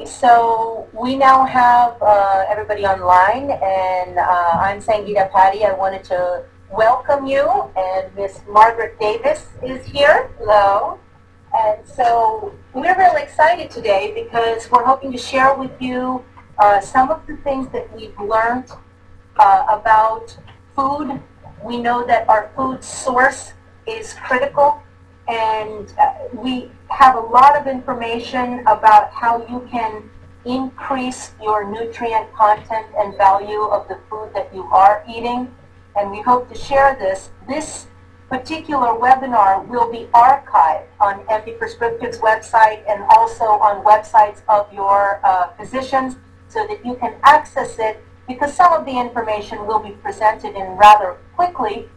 Okay, so we now have everybody online, and I'm Sangeeta Patty. I wanted to welcome you, and Miss Margaret Davis is here. Hello. And so we're really excited today because we're hoping to share with you some of the things that we've learned about food. We know that our food source is critical, and we have a lot of information about how you can increase your nutrient content and value of the food that you are eating. And we hope to share this. This particular webinar will be archived on MD Prescriptive's website and also on websites of your physicians so that you can access it, because some of the information will be presented in rather quickly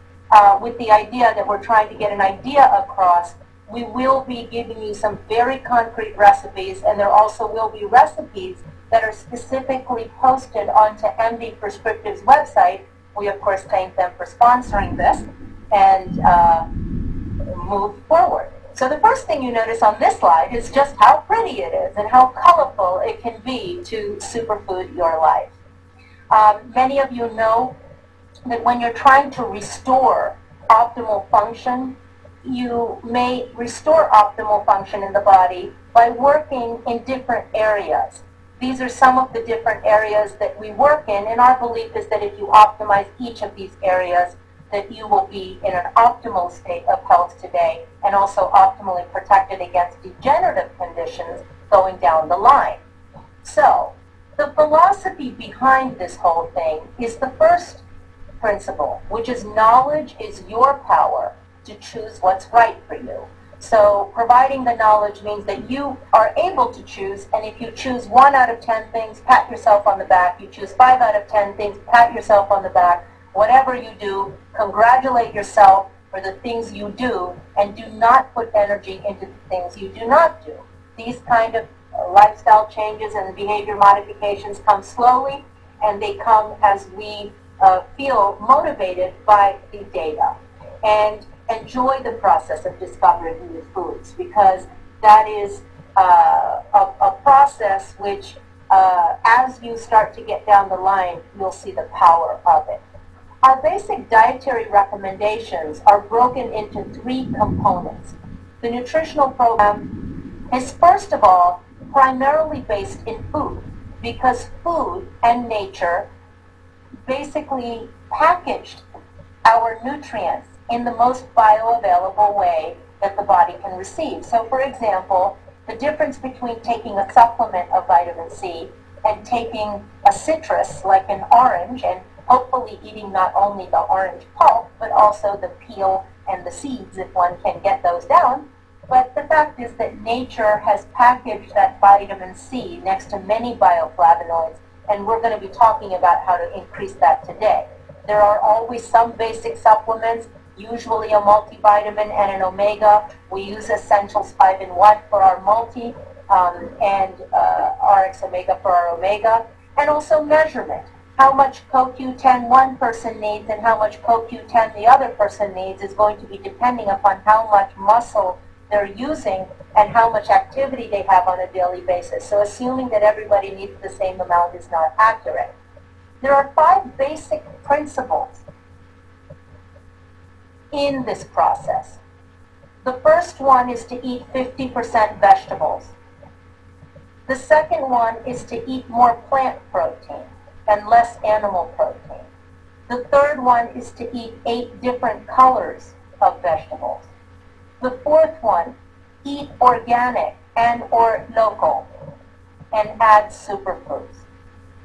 with the idea that we're trying to get an idea across. We will be giving you some very concrete recipes, and there also will be recipes that are specifically posted onto MD Prescriptive's website. We, of course, thank them for sponsoring this and move forward. So the first thing you notice on this slide is just how pretty it is and how colorful it can be to superfood your life. Many of you know that when you're trying to restore optimal function, you may restore optimal function in the body by working in different areas. These are some of the different areas that we work in, and our belief is that if you optimize each of these areas, that you will be in an optimal state of health today and also optimally protected against degenerative conditions going down the line. So, the philosophy behind this whole thing is the first principle, which is knowledge is your power to choose what's right for you. So providing the knowledge means that you are able to choose, and if you choose 1 out of 10 things, pat yourself on the back. You choose 5 out of 10 things, pat yourself on the back. Whatever you do, congratulate yourself for the things you do, and do not put energy into the things you do not do. These kind of lifestyle changes and behavior modifications come slowly, and they come as we feel motivated by the data. And enjoy the process of discovering new foods, because that is a process which, as you start to get down the line, you'll see the power of it. Our basic dietary recommendations are broken into 3 components. The nutritional program is, first of all, primarily based in food, because food and nature basically packaged our nutrients in the most bioavailable way that the body can receive. So, for example, the difference between taking a supplement of vitamin C and taking a citrus like an orange, and hopefully eating not only the orange pulp, but also the peel and the seeds if one can get those down. But the fact is that nature has packaged that vitamin C next to many bioflavonoids, and we're going to be talking about how to increase that today. There are always some basic supplements, usually a multivitamin and an omega. We use Essentials 5-in-1 for our multi and RX Omega for our omega, and also measurement. How much CoQ10 one person needs and how much CoQ10 the other person needs is going to be depending upon how much muscle they're using and how much activity they have on a daily basis. So assuming that everybody needs the same amount is not accurate. There are 5 basic principles in this process. The first one is to eat 50% vegetables. The second one is to eat more plant protein and less animal protein. The third one is to eat 8 different colors of vegetables. The fourth one, eat organic and or local and add superfoods.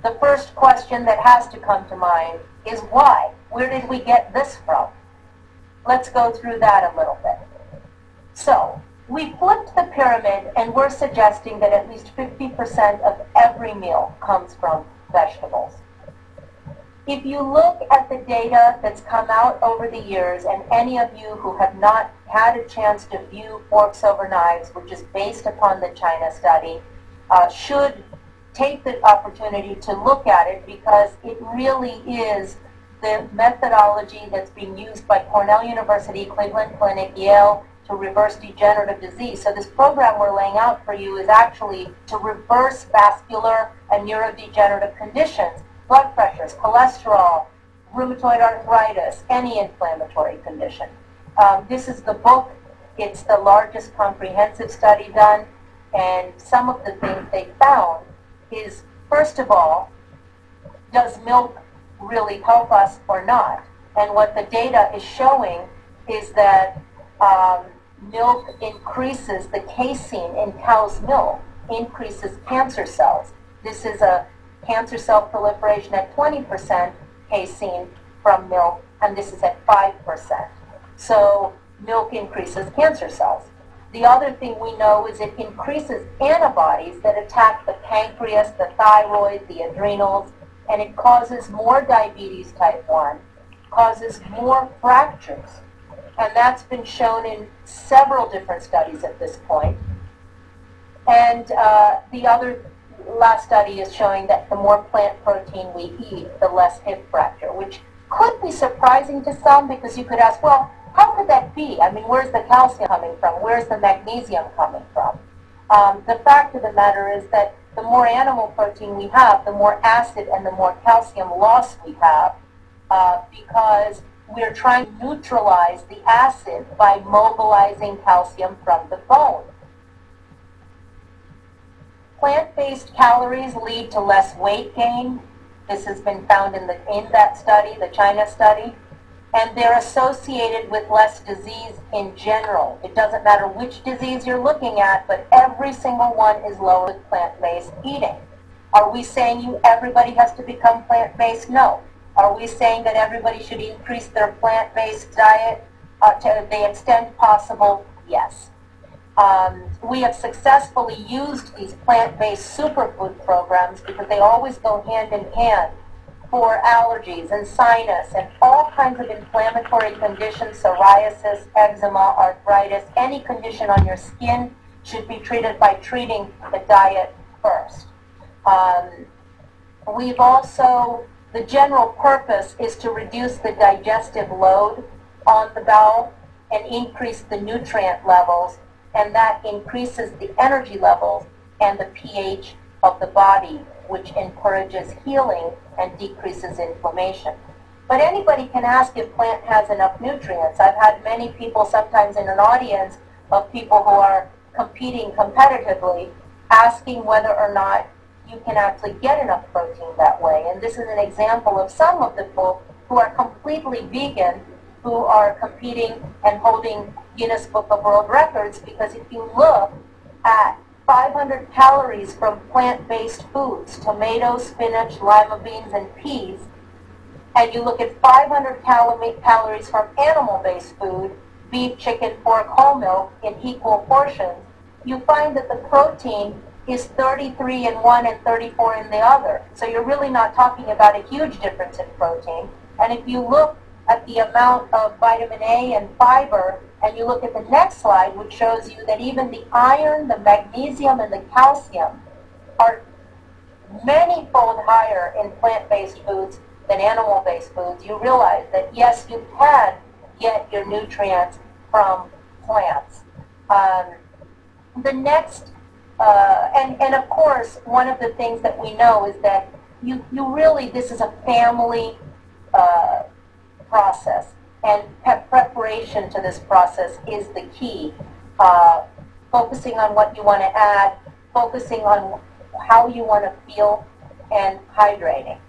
The first question that has to come to mind is why? Where did we get this from? Let's go through that a little bit. So, we flipped the pyramid and we're suggesting that at least 50% of every meal comes from vegetables. If you look at the data that's come out over the years, and any of you who have not had a chance to view Forks Over Knives, which is based upon the China study, should take the opportunity to look at it, because it really is the methodology that's being used by Cornell University, Cleveland Clinic, Yale, to reverse degenerative disease. So this program we're laying out for you is actually to reverse vascular and neurodegenerative conditions, blood pressures, cholesterol, rheumatoid arthritis, any inflammatory condition. This is the book. It's the largest comprehensive study done, and some of the things they found is, first of all, does milk really help us or not? And what the data is showing is that milk increases the casein in cow's milk, increases cancer cells. This is a cancer cell proliferation at 20% casein from milk, and this is at 5%. So milk increases cancer cells. The other thing we know is it increases antibodies that attack the pancreas, the thyroid, the adrenals, and it causes more diabetes type 1, causes more fractures. And that's been shown in several different studies at this point. And the other last study is showing that the more plant protein we eat, the less hip fracture, which could be surprising to some, because you could ask, well, how could that be? I mean, where's the calcium coming from? Where's the magnesium coming from? The fact of the matter is that the more animal protein we have, the more acid and the more calcium loss we have, because we're trying to neutralize the acid by mobilizing calcium from the bone. Plant-based calories lead to less weight gain. This has been found in that study, the China study. And they're associated with less disease in general. It doesn't matter which disease you're looking at, but every single one is lower with plant-based eating. Are we saying everybody has to become plant-based? No. Are we saying that everybody should increase their plant-based diet to the extent possible? Yes. We have successfully used these plant-based superfood programs because they always go hand in hand for allergies and sinus and all kinds of inflammatory conditions, psoriasis, eczema, arthritis, any condition on your skin should be treated by treating the diet first. We've also, the general purpose is to reduce the digestive load on the bowel and increase the nutrient levels, and that increases the energy levels and the pH of the body, which encourages healing and decreases inflammation. But anybody can ask if plant has enough nutrients. I've had many people, sometimes in an audience of people who are competing competitively, asking whether or not you can actually get enough protein that way. And this is an example of some of the people who are completely vegan, who are competing and holding Guinness Book of World Records, because if you look at 500 calories from plant-based foods, tomatoes, spinach, lima beans, and peas, and you look at 500 calories from animal-based food, beef, chicken, pork, whole milk, in equal portions, you find that the protein is 33 in one and 34 in the other. So you're really not talking about a huge difference in protein. And if you look at the amount of vitamin A and fiber, and you look at the next slide, which shows you that even the iron, the magnesium, and the calcium are many-fold higher in plant-based foods than animal-based foods, you realize that, yes, you can get your nutrients from plants. The next, and of course, one of the things that we know is that you really, this is a family process. And preparation to this process is the key. Focusing on what you want to add, focusing on how you want to feel, and hydrating.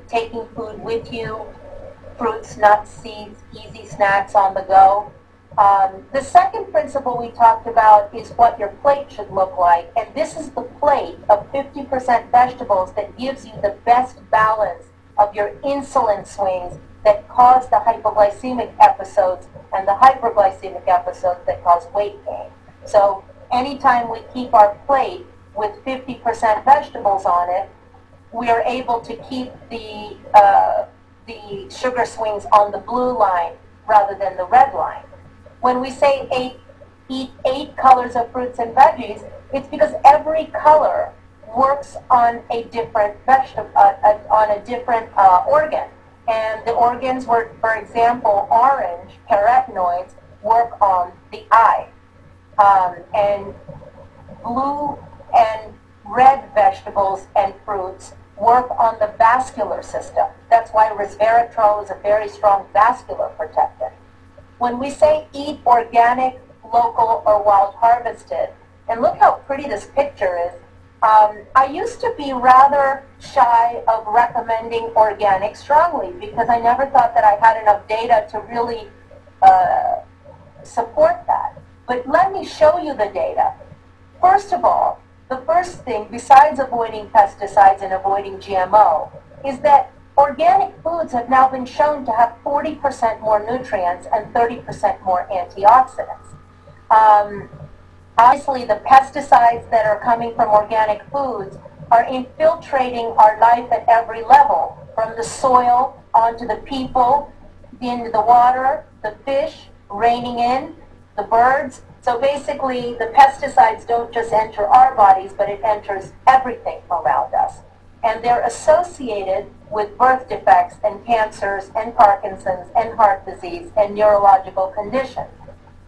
Taking food with you, fruits, nuts, seeds, easy snacks on the go. The second principle we talked about is what your plate should look like. And this is the plate of 50% vegetables that gives you the best balance of your insulin swings that cause the hypoglycemic episodes and the hyperglycemic episodes that cause weight gain. So anytime we keep our plate with 50% vegetables on it, we are able to keep the sugar swings on the blue line rather than the red line. When we say eat 8 colors of fruits and veggies, it's because every color works on a different vegetable, on a different organ. And the organs were, for example, orange, carotenoids, work on the eye, and blue and red vegetables and fruits work on the vascular system. That's why resveratrol is a very strong vascular protectant. When we say eat organic, local, or wild harvested, and look how pretty this picture is. I used to be rather shy of recommending organic strongly because I never thought that I had enough data to really support that. But let me show you the data. First of all, the first thing, besides avoiding pesticides and avoiding GMO, is that organic foods have now been shown to have 40% more nutrients and 30% more antioxidants. Obviously, the pesticides that are coming from organic foods are infiltrating our life at every level, from the soil onto the people, into the water, the fish, raining in, the birds. So basically, the pesticides don't just enter our bodies, but it enters everything around us. And they're associated with birth defects and cancers and Parkinson's and heart disease and neurological conditions.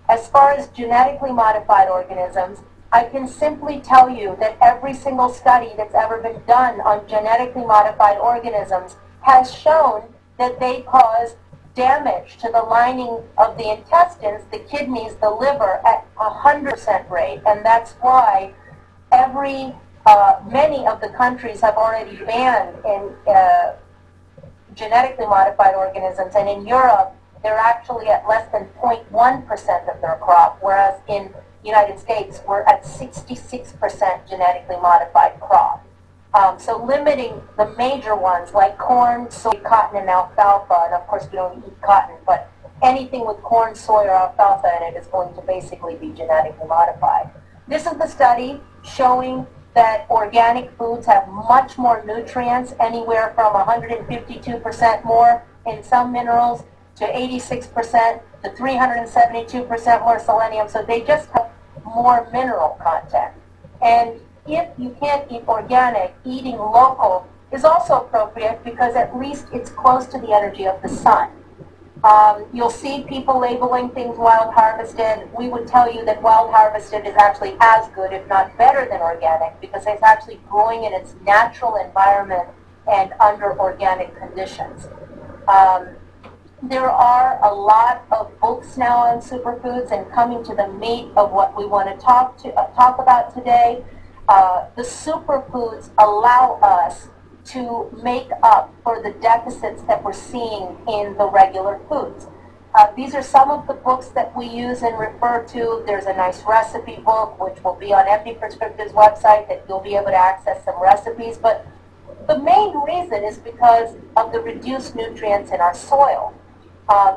As far as genetically modified organisms, I can simply tell you that every single study that's ever been done on genetically modified organisms has shown that they cause damage to the lining of the intestines, the kidneys, the liver at 100% rate. And that's why many of the countries have already banned in genetically modified organisms. And in Europe, they're actually at less than 0.1% of their crop, whereas in the United States, we're at 66% genetically modified crop. So limiting the major ones like corn, soy, cotton, and alfalfa, and of course we don't eat cotton, but anything with corn, soy, or alfalfa in it is going to basically be genetically modified. This is the study showing that organic foods have much more nutrients, anywhere from 152% more in some minerals to 86% to 372% more selenium. So they just have more mineral content. And if you can't eat organic, eating local is also appropriate because at least it's close to the energy of the sun. You'll see people labeling things wild harvested. We would tell you that wild harvested is actually as good, if not better, than organic because it's actually growing in its natural environment and under organic conditions. There are a lot of books now on superfoods, and coming to the meat of what we want to talk about today, the superfoods allow us to make up for the deficits that we're seeing in the regular foods. These are some of the books that we use and refer to. There's a nice recipe book, which will be on MD Prescriptive's website, that you'll be able to access some recipes. But the main reason is because of the reduced nutrients in our soil.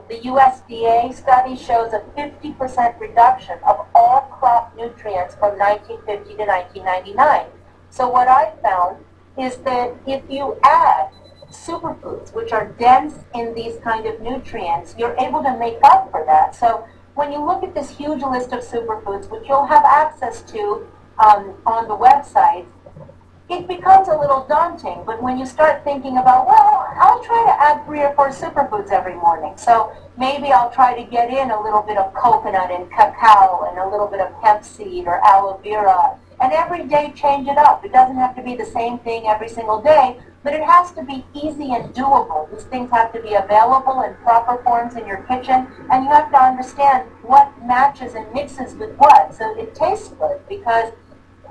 The USDA study shows a 50% reduction of all crop nutrients from 1950 to 1999. So what I found is that if you add superfoods, which are dense in these kind of nutrients, you're able to make up for that. So when you look at this huge list of superfoods, which you'll have access to on the website, it becomes a little daunting. But when you start thinking about, well, I'll try to add 3 or 4 superfoods every morning. So maybe I'll try to get in a little bit of coconut and cacao and a little bit of hemp seed or aloe vera. And every day change it up. It doesn't have to be the same thing every single day, but it has to be easy and doable. These things have to be available in proper forms in your kitchen, and you have to understand what matches and mixes with what so it tastes good, because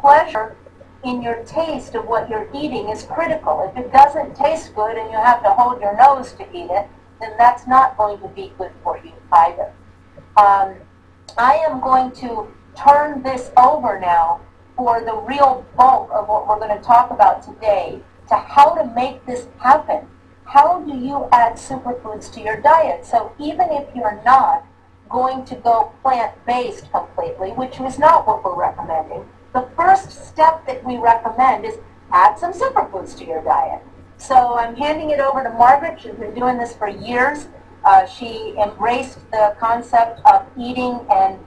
pleasure in your taste of what you're eating is critical. If it doesn't taste good and you have to hold your nose to eat it, then that's not going to be good for you either. I am going to turn this over now for the real bulk of what we're going to talk about today, to how to make this happen. How do you add superfoods to your diet? So even if you're not going to go plant-based completely, which is not what we're recommending, the first step that we recommend is add some superfoods to your diet. So I'm handing it over to Margaret. She's been doing this for years. She embraced the concept of eating and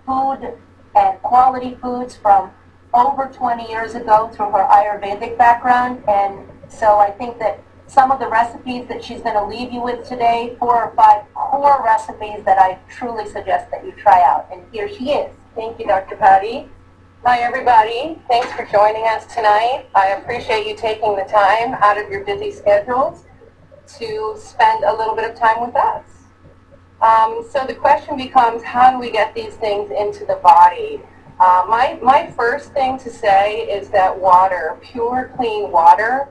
food and quality foods from over 20 years ago through her Ayurvedic background. And so I think that some of the recipes that she's going to leave you with today, 4 or 5 core recipes that I truly suggest that you try out. And here she is. Thank you, Dr. Patty. Hi, everybody. Thanks for joining us tonight. I appreciate you taking the time out of your busy schedules to spend a little bit of time with us. So the question becomes, how do we get these things into the body? My first thing to say is that water, pure, clean water,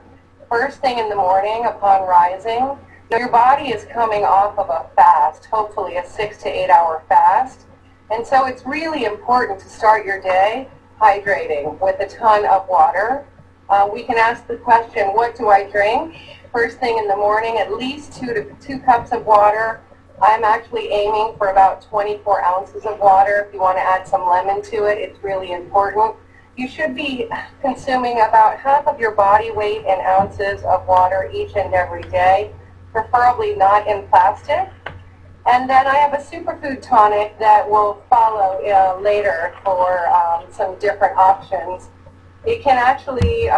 first thing in the morning upon rising, your body is coming off of a fast, hopefully a 6 to 8 hour fast. And so it's really important to start your day hydrating with a ton of water. We can ask the question, what do I drink? First thing in the morning, at least 2 cups of water. I'm actually aiming for about 24 ounces of water. If you want to add some lemon to it, it's really important. You should be consuming about half of your body weight in ounces of water each and every day, preferably not in plastic. And then I have a superfood tonic that will follow later for some different options. It can actually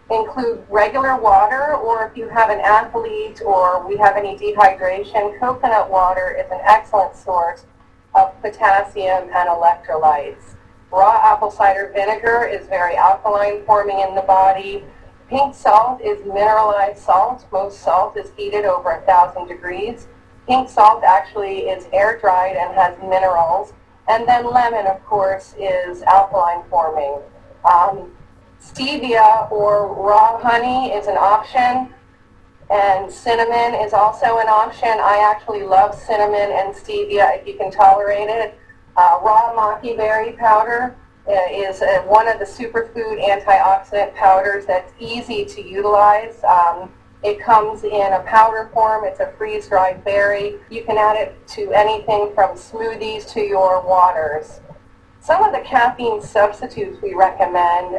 include regular water, or if you have an athlete or we have any dehydration, coconut water is an excellent source of potassium and electrolytes. Raw apple cider vinegar is very alkaline forming in the body. Pink salt is mineralized salt. Most salt is heated over 1,000 degrees. Pink salt actually is air dried and has minerals. And then lemon, of course, is alkaline forming. Stevia or raw honey is an option, and cinnamon is also an option. I actually love cinnamon and stevia if you can tolerate it. Raw maki berry powder is one of the superfood antioxidant powders that's easy to utilize. It comes in a powder form. It's a freeze-dried berry. You can add it to anything from smoothies to your waters. Some of the caffeine substitutes we recommend,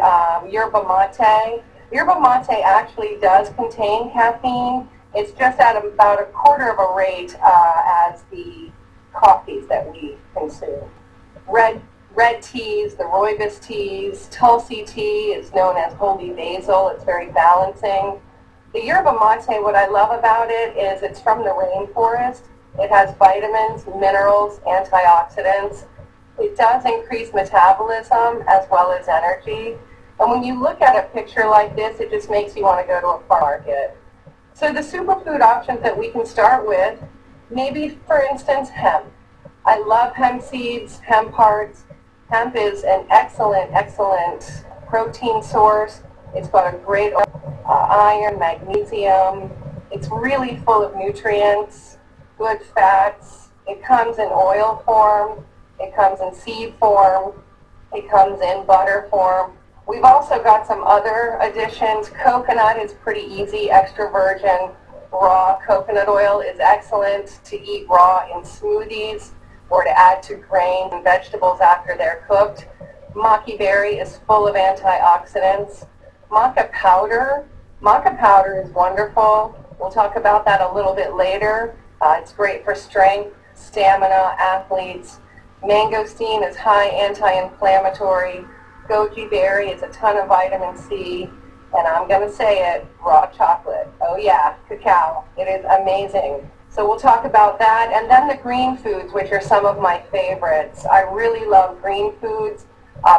yerba mate. Yerba mate actually does contain caffeine. It's just at about 1/4 of a rate as the coffees that we consume. Red teas, the rooibos teas, Tulsi tea is known as holy basil. It's very balancing. The yerba mate, what I love about it is it's from the rainforest. It has vitamins, minerals, antioxidants. It does increase metabolism as well as energy. And when you look at a picture like this, it just makes you want to go to a farm market. So the superfood options that we can start with, maybe for instance, hemp. I love hemp seeds, hemp hearts. Hemp is an excellent protein source. It's got a great iron, magnesium. It's really full of nutrients, good fats. It comes in oil form. It comes in seed form. It comes in butter form. We've also got some other additions. Coconut is pretty easy, extra virgin. Raw coconut oil is excellent to eat raw in smoothies or to add to grains and vegetables after they're cooked. Maki berry is full of antioxidants. Maca powder is wonderful. We'll talk about that a little bit later. It's great for strength, stamina, athletes. Mangosteen is high anti-inflammatory. Goji berry is a ton of vitamin C. And I'm going to say it, raw chocolate. Oh yeah, cacao. It is amazing. So we'll talk about that. And then the green foods, which are some of my favorites. I really love green foods.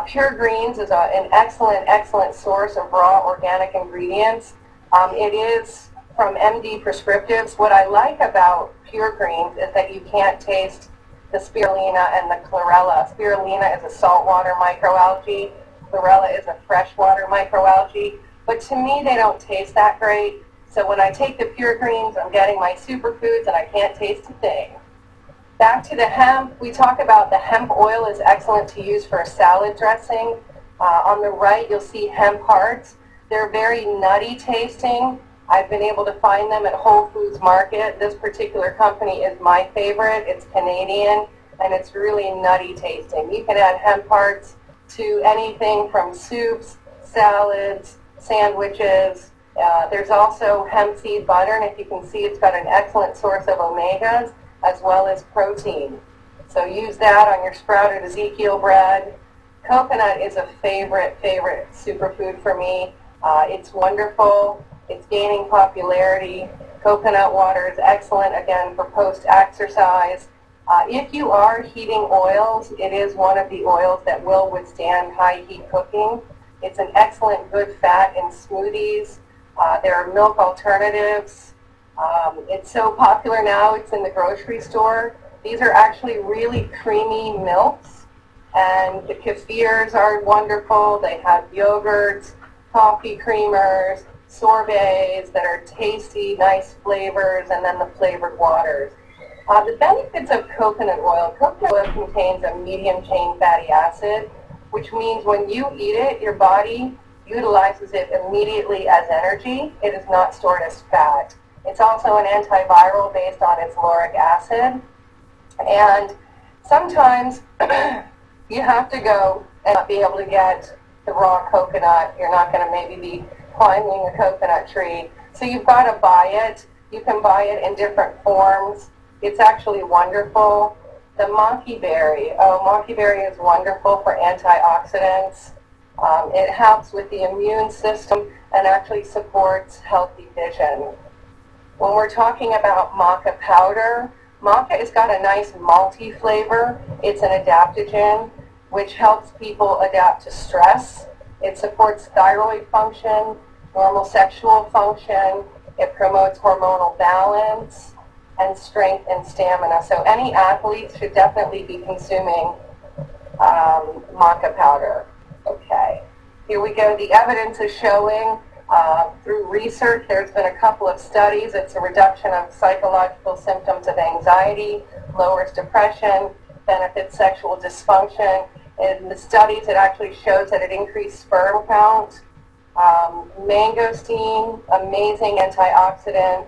Pure Greens is an excellent source of raw organic ingredients. It is from MD Prescriptives. What I like about Pure Greens is that you can't taste the spirulina and the chlorella. Spirulina is a saltwater microalgae. Chlorella is a freshwater microalgae. But to me, they don't taste that great. So when I take the Pure Greens, I'm getting my superfoods and I can't taste a thing. Back to the hemp, we talk about the hemp oil is excellent to use for a salad dressing. On the right, you'll see hemp hearts. They're very nutty tasting. I've been able to find them at Whole Foods Market. This particular company is my favorite. It's Canadian, and it's really nutty tasting. You can add hemp hearts to anything from soups, salads, sandwiches. There's also hemp seed butter, and if you can see, it's got an excellent source of omegas as well as protein. So use that on your sprouted Ezekiel bread. Coconut is a favorite superfood for me. It's wonderful. It's gaining popularity. Coconut water is excellent, again, for post-exercise. If you are heating oils, it is one of the oils that will withstand high heat cooking. It's an excellent good fat in smoothies. There are milk alternatives. It's so popular now, it's in the grocery store. These are actually really creamy milks, and the kefirs are wonderful. They have yogurts, coffee creamers, sorbets that are tasty, nice flavors, and then the flavored waters. The benefits of coconut oil contains a medium chain fatty acid, which means when you eat it, your body utilizes it immediately as energy. It is not stored as fat. It's also an antiviral based on its lauric acid. And sometimes you have to go and not be able to get the raw coconut. You're not going to maybe be climbing a coconut tree. So you've got to buy it. You can buy it in different forms. It's actually wonderful. The maki berry. Oh, maki berry is wonderful for antioxidants. It helps with the immune system and actually supports healthy vision. When we're talking about maca powder, maca has got a nice malty flavor. It's an adaptogen, which helps people adapt to stress. It supports thyroid function, normal sexual function. It promotes hormonal balance and strength and stamina. So any athletes should definitely be consuming maca powder. Okay, here we go. The evidence is showing through research, there's been a couple of studies. It's a reduction of psychological symptoms of anxiety, lowers depression, benefits sexual dysfunction. In the studies, it actually shows that it increased sperm count. Mangosteen, amazing antioxidant,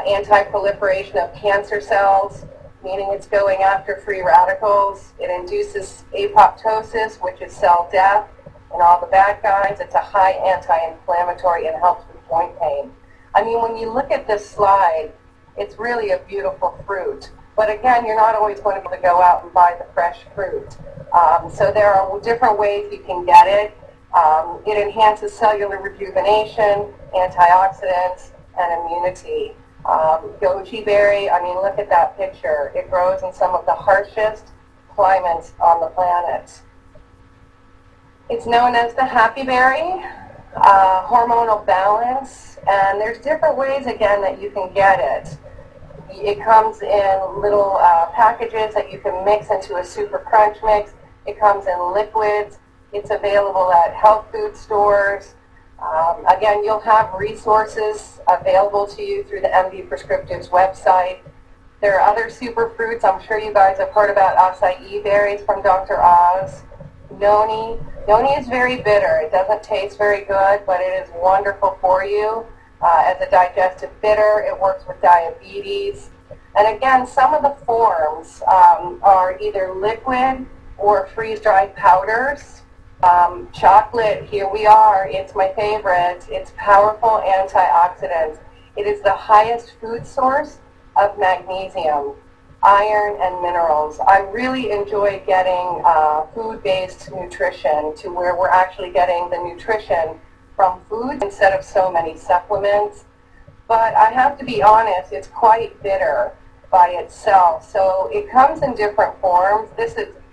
anti-proliferation of cancer cells, meaning it's going after free radicals. It induces apoptosis, which is cell death, and all the bad guys. It's a high anti-inflammatory and helps with joint pain. I mean, when you look at this slide, it's really a beautiful fruit. But again, you're not always going to be able to go out and buy the fresh fruit. So there are different ways you can get it. It enhances cellular rejuvenation, antioxidants, and immunity. Goji berry, I mean, look at that picture. It grows in some of the harshest climates on the planet. It's known as the happy berry, hormonal balance, and there's different ways, again, that you can get it. It comes in little packages that you can mix into a super crunch mix. It comes in liquids. It's available at health food stores. Again, you'll have resources available to you through the MD Prescriptives website. There are other superfruits. I'm sure you guys have heard about acai berries from Dr. Oz. Noni. Noni is very bitter. It doesn't taste very good, but it is wonderful for you as a digestive bitter. It works with diabetes. And again, some of the forms are either liquid or freeze-dried powders. Chocolate, here we are. It's my favorite. It's powerful antioxidants. It is the highest food source of magnesium, iron, and minerals. I really enjoy getting food-based nutrition to where we're actually getting the nutrition from food instead of so many supplements. But I have to be honest, it's quite bitter by itself. So it comes in different forms.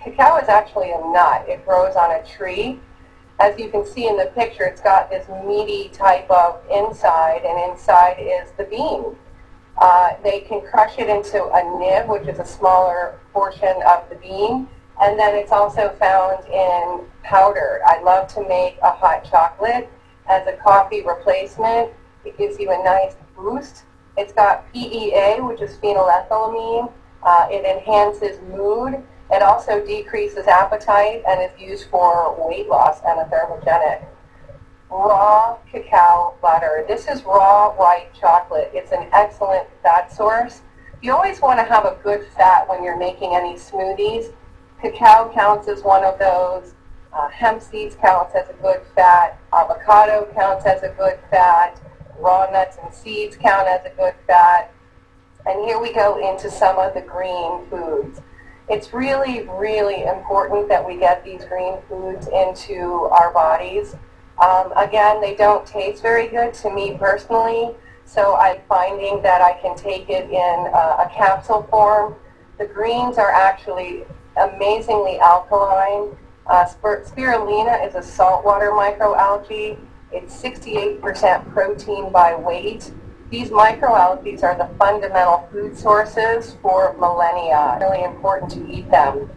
Cacao is actually a nut. It grows on a tree. As you can see in the picture, it's got this meaty type of inside, and inside is the bean. They can crush it into a nib, which is a smaller portion of the bean, and then it's also found in powder. I love to make a hot chocolate as a coffee replacement. It gives you a nice boost. It's got PEA, which is phenylethylamine. It enhances mood. It also decreases appetite and is used for weight loss and a thermogenic. Raw cacao butter. This is raw white chocolate. It's an excellent fat source. You always want to have a good fat when you're making any smoothies. Cacao counts as one of those. Hemp seeds counts as a good fat. Avocado counts as a good fat. Raw nuts and seeds count as a good fat. And here we go into some of the green foods. It's really, really important that we get these green foods into our bodies. Again, they don't taste very good to me personally, so I'm finding that I can take it in a capsule form. The greens are actually amazingly alkaline. Spirulina is a saltwater microalgae. It's 68% protein by weight. These microalgae are the fundamental food sources for millennia. It's really important to eat them.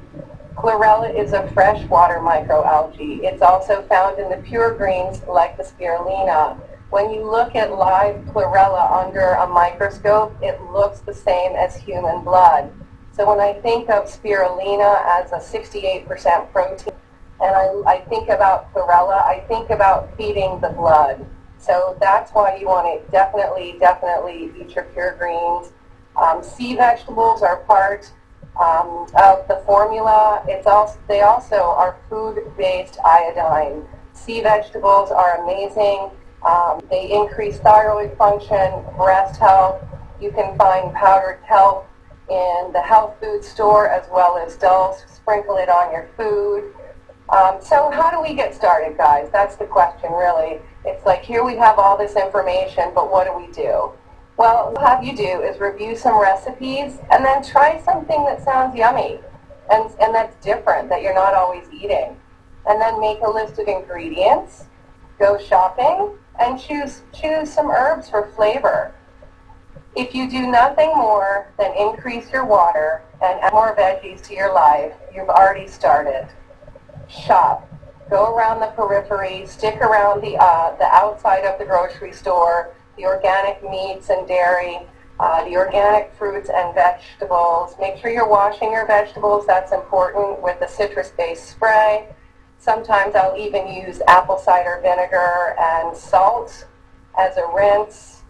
Chlorella is a freshwater microalgae. It's also found in the pure greens like the spirulina. When you look at live chlorella under a microscope, it looks the same as human blood. So when I think of spirulina as a 68% protein, and I think about chlorella, I think about feeding the blood. So that's why you want to definitely eat your pure greens. Sea vegetables are part of the formula. They also are food-based iodine. Sea vegetables are amazing. They increase thyroid function, breast health. You can find powdered kelp in the health food store as well as dulse. Sprinkle it on your food. So how do we get started, guys? That's the question, really. It's like, here we have all this information, but what do we do? Well, what we'll have you do is review some recipes and then try something that sounds yummy and that's different, that you're not always eating. And then make a list of ingredients, go shopping, and choose some herbs for flavor. If you do nothing more than increase your water and add more veggies to your life, you've already started. Shop. Go around the periphery, stick around the outside of the grocery store, the organic meats and dairy, the organic fruits and vegetables. Make sure you're washing your vegetables. That's important with the citrus-based spray. Sometimes I'll even use apple cider vinegar and salt as a rinse.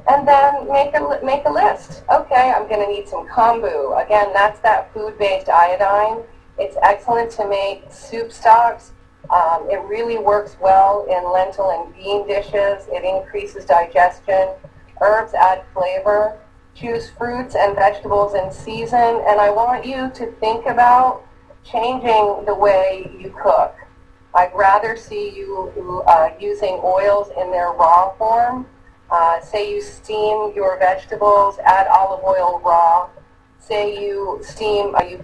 And then make a list. Okay, I'm going to need some kombu. Again, that's that food-based iodine. It's excellent to make soup stocks. It really works well in lentil and bean dishes. It increases digestion. Herbs add flavor. Choose fruits and vegetables in season. And I want you to think about changing the way you cook. I'd rather see you using oils in their raw form. Say you steam your vegetables, add olive oil raw. Say you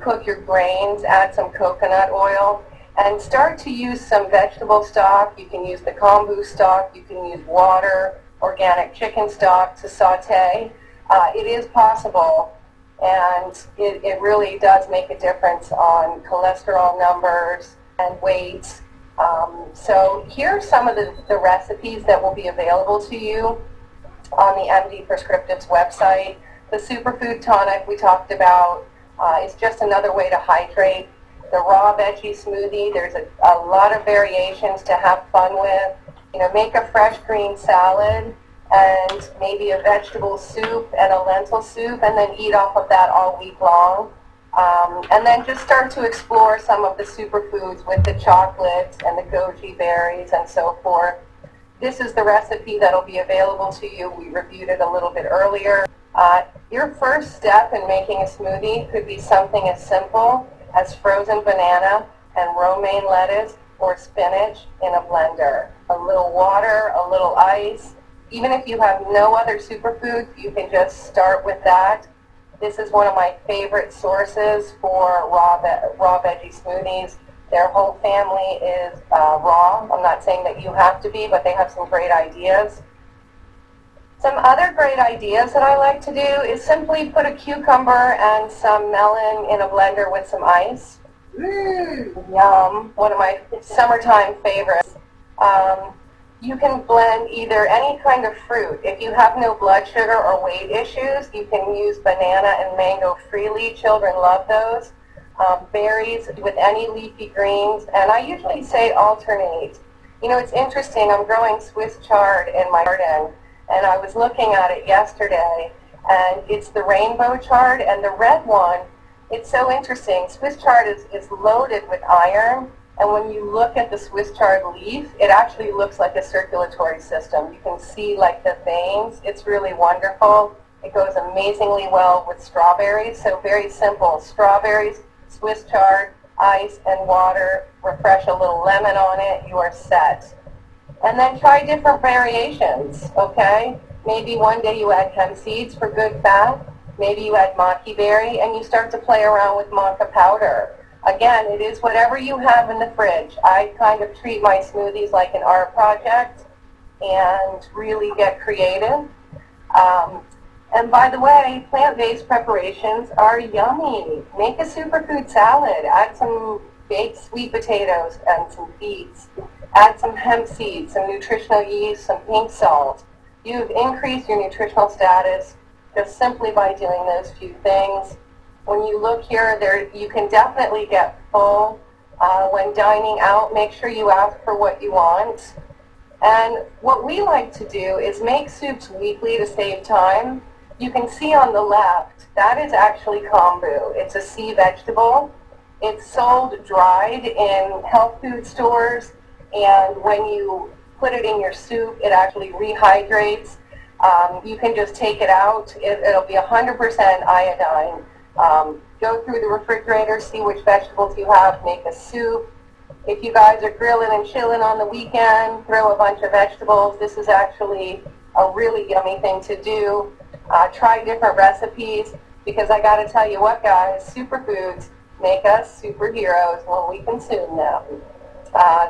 cook your grains, add some coconut oil, and start to use some vegetable stock. You can use the kombu stock, you can use water, organic chicken stock to saute. It is possible, and it really does make a difference on cholesterol numbers and weight. So here are some of the recipes that will be available to you on the MD Prescriptives website. The superfood tonic we talked about is just another way to hydrate. The raw veggie smoothie, there's a lot of variations to have fun with. You know, make a fresh green salad and maybe a vegetable soup and a lentil soup, and then eat off of that all week long. And then just start to explore some of the superfoods with the chocolates and the goji berries and so forth. This is the recipe that'll be available to you. We reviewed it a little bit earlier. Your first step in making a smoothie could be something as simple as frozen banana and romaine lettuce or spinach in a blender. A little water, a little ice. Even if you have no other superfoods, you can just start with that. This is one of my favorite sources for raw veggie smoothies. Their whole family is raw. I'm not saying that you have to be, but they have some great ideas. Some other great ideas that I like to do is simply put a cucumber and some melon in a blender with some ice. Yum. One of my summertime favorites. You can blend either any kind of fruit. If you have no blood sugar or weight issues, you can use banana and mango freely. Children love those. Berries with any leafy greens. And I usually say alternate. You know, it's interesting. I'm growing Swiss chard in my garden. And I was looking at it yesterday, and it's the rainbow chard, and the red one, it's so interesting. Swiss chard is loaded with iron, and when you look at the Swiss chard leaf, it actually looks like a circulatory system. You can see like the veins. It's really wonderful. It goes amazingly well with strawberries, so very simple. Strawberries, Swiss chard, ice, and water. Refresh a little lemon on it. You are set. And then try different variations, okay? Maybe one day you add hemp seeds for good fat. Maybe you add maki berry and you start to play around with maca powder. Again, it is whatever you have in the fridge. I kind of treat my smoothies like an art project and really get creative. And by the way, plant-based preparations are yummy. Make a superfood salad. Add some baked sweet potatoes and some beets. Add some hemp seeds, some nutritional yeast, some pink salt. You've increased your nutritional status just simply by doing those few things. When you look here, you can definitely get full. When dining out, make sure you ask for what you want. And what we like to do is make soups weekly to save time. You can see on the left, that is actually kombu. It's a sea vegetable. It's sold dried in health food stores, and when you put it in your soup, it actually rehydrates. You can just take it out. It'll be 100% iodine. Go through the refrigerator, see which vegetables you have, make a soup. If you guys are grilling and chilling on the weekend, throw a bunch of vegetables. This is actually a really yummy thing to do. Try different recipes, because I got to tell you what, guys, superfoods make us superheroes when we consume them.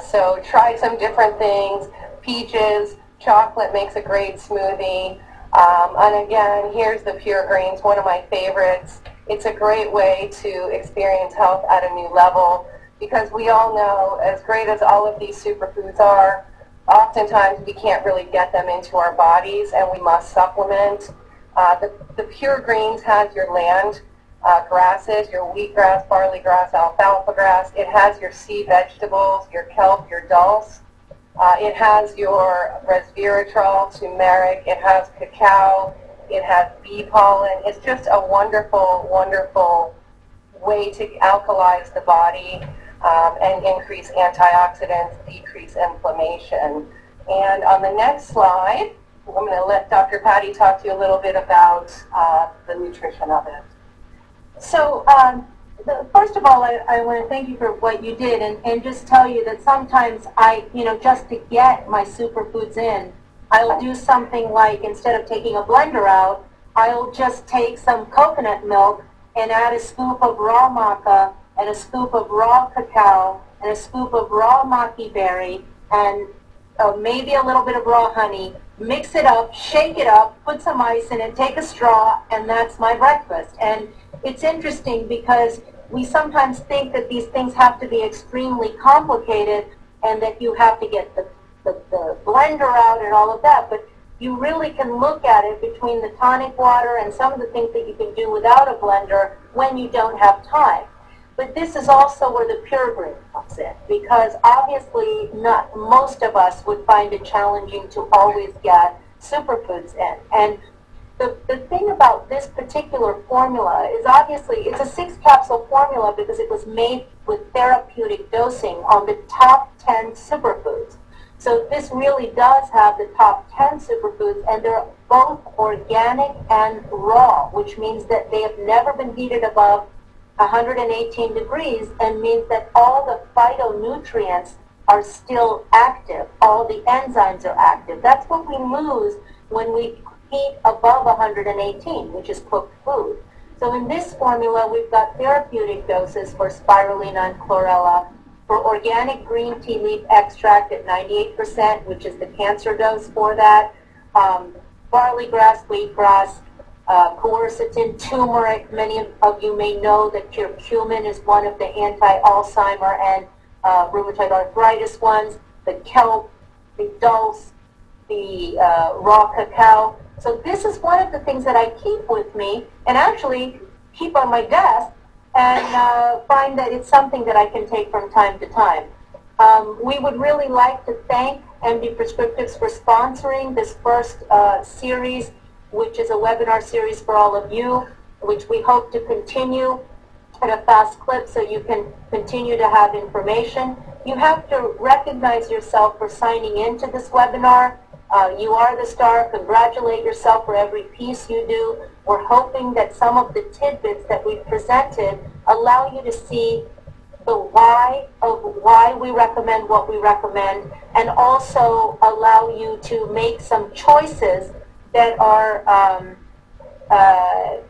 So try some different things. Peaches, chocolate makes a great smoothie. And again, here's the Pure Greens, one of my favorites. It's a great way to experience health at a new level, because we all know, as great as all of these superfoods are, oftentimes we can't really get them into our bodies and we must supplement. The Pure Greens has your land grasses, your wheatgrass, barley grass, alfalfa grass. It has your sea vegetables, your kelp, your dulse. It has your resveratrol, turmeric. It has cacao. It has bee pollen. It's just a wonderful, wonderful way to alkalize the body and increase antioxidants, decrease inflammation. And on the next slide, I'm going to let Dr. Patty talk to you a little bit about the nutrition of it. So, first of all, I want to thank you for what you did, and just tell you that sometimes just to get my superfoods in, I'll do something like, instead of taking a blender out, I'll just take some coconut milk and add a scoop of raw maca and a scoop of raw cacao and a scoop of raw maki berry and maybe a little bit of raw honey. Mix it up, shake it up, put some ice in it, take a straw, and that's my breakfast. And it's interesting because we sometimes think that these things have to be extremely complicated and that you have to get the blender out and all of that, but you really can look at it between the tonic water and some of the things that you can do without a blender when you don't have time. But this is also where the Pure Green comes in, because obviously not most of us would find it challenging to always get superfoods in. And the thing about this particular formula is obviously it's a 6-capsule formula because it was made with therapeutic dosing on the top 10 superfoods. So this really does have the top 10 superfoods, and they're both organic and raw, which means that they have never been heated above 118 degrees, and means that all the phytonutrients are still active. All the enzymes are active. That's what we lose when we heat above 118, which is cooked food. So in this formula, we've got therapeutic doses for spirulina and chlorella, for organic green tea leaf extract at 98%, which is the cancer dose for that, barley grass, wheatgrass, quercetin, turmeric. Many of you may know that curcumin is one of the anti-Alzheimer and rheumatoid arthritis ones, the kelp, the dulse, the raw cacao. So this is one of the things that I keep with me and actually keep on my desk, and find that it's something that I can take from time to time. We would really like to thank MD Prescriptives for sponsoring this first series, which is a webinar series for all of you, which we hope to continue at a fast clip so you can continue to have information. You have to recognize yourself for signing into this webinar. You are the star. Congratulate yourself for every piece you do. We're hoping that some of the tidbits that we've presented allow you to see the why of why we recommend what we recommend, and also allow you to make some choices that are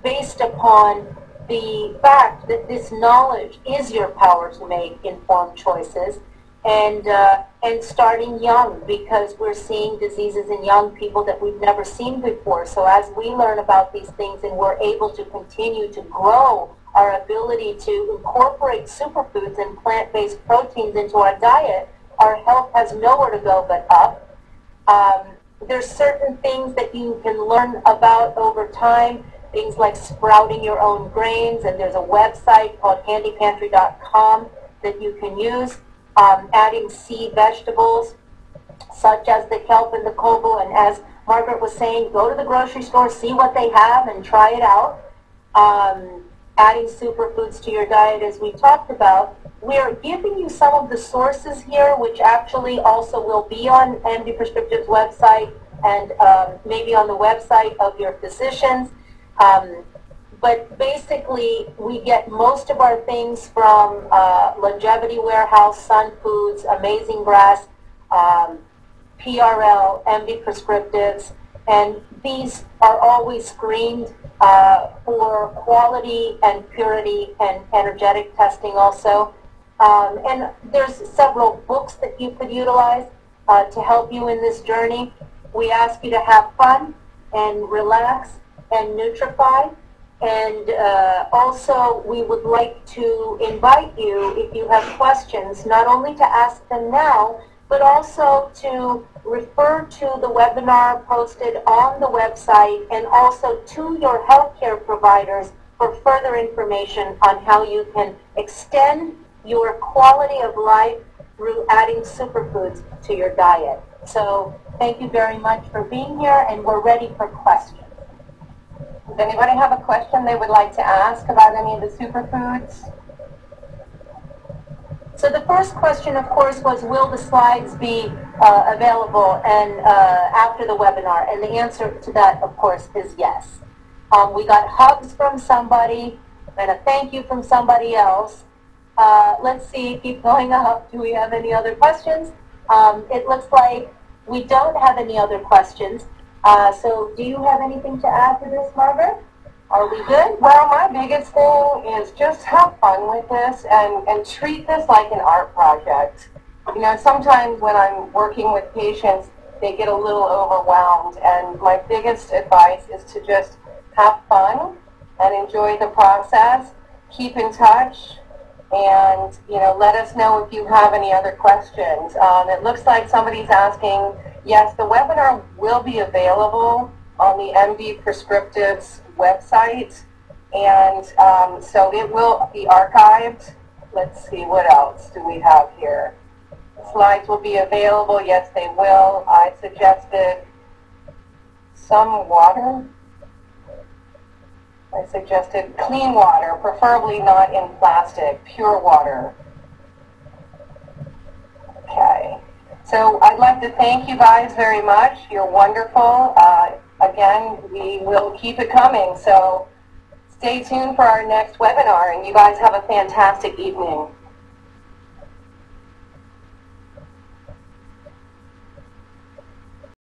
based upon the fact that this knowledge is your power to make informed choices, and starting young, because we're seeing diseases in young people that we've never seen before. So as we learn about these things and we're able to continue to grow our ability to incorporate superfoods and plant-based proteins into our diet, our health has nowhere to go but up. There's certain things that you can learn about over time, things like sprouting your own grains, and there's a website called handypantry.com that you can use. Adding seed vegetables such as the kelp and the kobo, and as Margaret was saying, go to the grocery store, see what they have, and try it out. Adding superfoods to your diet, as we talked about. We are giving you some of the sources here, which actually also will be on MD Prescriptive's website and maybe on the website of your physicians. But basically, we get most of our things from Longevity Warehouse, Sun Foods, Amazing Grass, PRL, MD Prescriptives, and these are always screened for quality and purity and energetic testing also. And there's several books that you could utilize to help you in this journey. We ask you to have fun and relax and nutrify. And also, we would like to invite you, if you have questions, not only to ask them now, but also to refer to the webinar posted on the website and also to your healthcare providers for further information on how you can extend your quality of life through adding superfoods to your diet. So thank you very much for being here, and we're ready for questions. Does anybody have a question they would like to ask about any of the superfoods? So the first question, of course, was, will the slides be available and after the webinar? And the answer to that, of course, is yes. We got hugs from somebody and a thank you from somebody else. Let's see, keep going up. Do we have any other questions? It looks like we don't have any other questions. So do you have anything to add to this, Margaret? Are we good? Well, my biggest thing is just have fun with this and treat this like an art project. You know, sometimes when I'm working with patients, they get a little overwhelmed, and my biggest advice is to just have fun and enjoy the process. Keep in touch, and, you know, let us know if you have any other questions. It looks like somebody's asking, yes, the webinar will be available on the MD Prescriptives website, and so it will be archived. Let's see, what else do we have here? The slides will be available. Yes, they will. I suggested some water. I suggested clean water, preferably not in plastic, pure water. Okay. So I'd like to thank you guys very much. You're wonderful. Again, we will keep it coming. So stay tuned for our next webinar, and you guys have a fantastic evening.